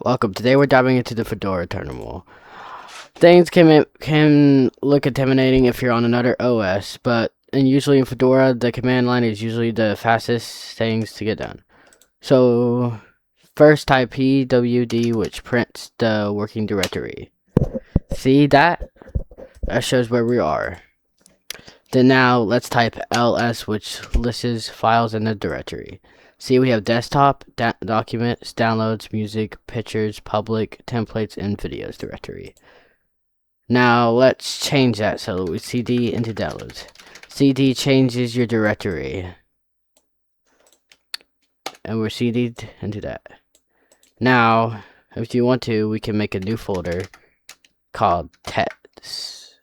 Welcome. Today we're diving into the Fedora terminal. Things can look intimidating if you're on another OS, but usually in Fedora, the command line is usually the fastest things to get done. So first type pwd, which prints the working directory. See that? That shows where we are. Then now let's type ls, which lists files in the directory. See, we have desktop, documents, downloads, music, pictures, public, templates, and videos directory. Now let's change that so we cd into downloads. Cd changes your directory. And we're cd'd into that. Now, if you want to, we can make a new folder called tests.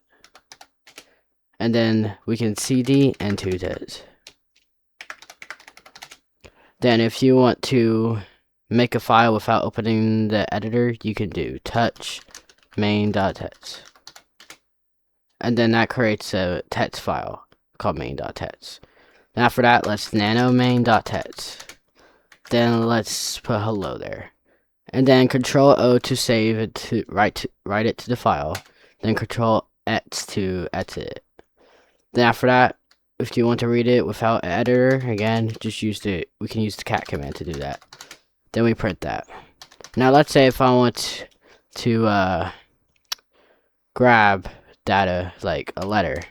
And then we can cd into this. Then if you want to make a file without opening the editor, you can do touch main.tets. And then that creates a tets file called main.tets. Now after that, let's nano main.tets. Then let's put hello there. And then Control O to save it, to write it to the file. Then Control X to exit it. Then after that, if you want to read it without an editor, again, just we can use the cat command to do that. Then we print that. Now let's say if I want to grab data like a letter,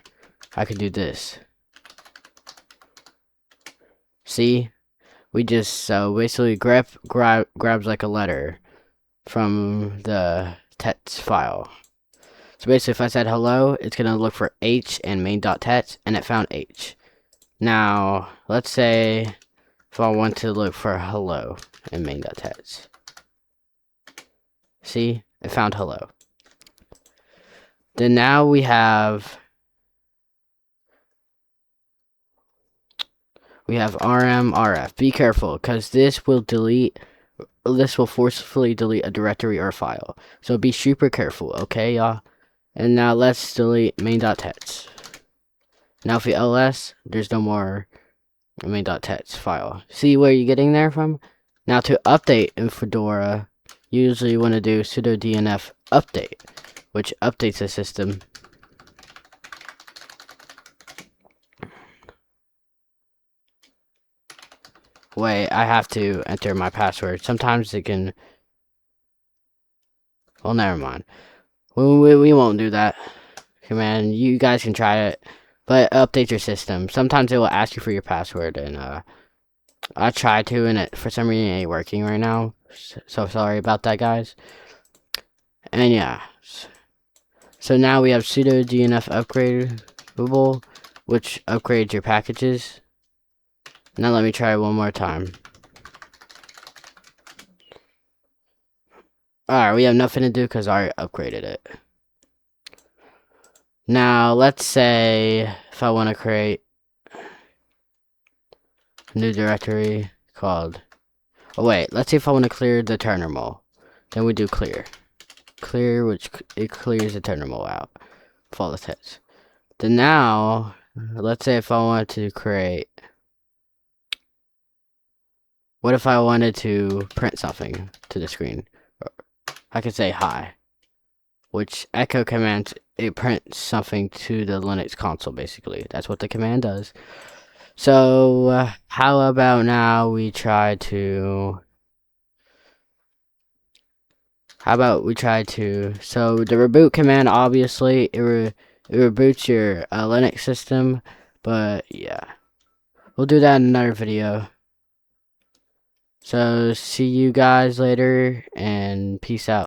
I could do this. See? We just basically grabs like a letter from the text file. So basically, if I said hello, it's gonna look for H and main.tets, and it found H. Now, let's say if I want to look for hello in main.tets. See, it found hello. Then now we have rm rf. Be careful, because this will forcefully delete a directory or file. So be super careful, okay, y'all? And now let's delete main.tets. Now if we ls, there's no more main.tets file. See where you're getting there from? Now to update in Fedora, you usually want to do sudo dnf update, which updates the system. Wait, I have to enter my password. Sometimes it can... Well, never mind. We won't do that. Command, you guys can try it. But update your system. Sometimes it will ask you for your password, and I tried to, and it for some reason it ain't working right now. So sorry about that, guys. And yeah, so now we have sudo dnf upgradable, which upgrades your packages. Now let me try it one more time. Alright, we have nothing to do because I already upgraded it. Now, let's say if I want to create a new directory called... Oh, wait. Let's see if I want to clear the terminal. Then we do clear. Clear, which it clears the terminal out. For all the tests. Then now, let's say if I wanted to create... What if I wanted to print something to the screen? I could say hi. Which echo command, it prints something to the Linux console, basically. That's what the command does. So, how about now we try to... So, the reboot command, obviously, it reboots your Linux system. But, yeah. We'll do that in another video. So, see you guys later, and peace out.